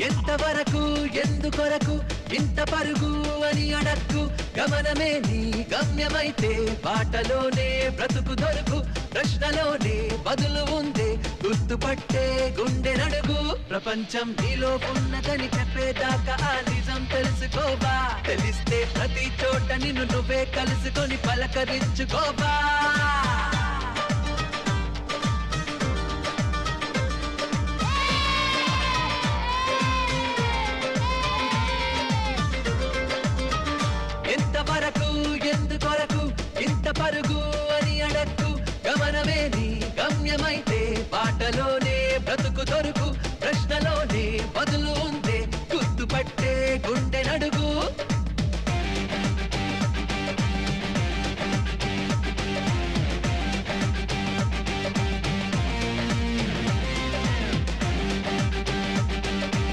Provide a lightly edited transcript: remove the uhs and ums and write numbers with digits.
ఎంతవరకు ఎందుకొరకు ఇంత పరుగు అని అడక్కు గమనమే నీ గమ్యమైతే బాటలోనే బ్రతుకు దొరుకు ప్రశ్నలోనే బదులు ఉందే గుర్తుపట్టే గుండె నడుగు ప్రపంచం నీలో ఉన్నదని చెప్పేదాకా ఆ నిజం తెలుసుకోవా తెలిస్తే ప్రతి చోట నిన్ను నువ్వే కలుసుకొని పలకరించుకోవా ఎంతవరకు ఎందుకొరకు ఇంత పరుగు అని అడక్కు గమనమే నీ గమ్యమైతే బాటలో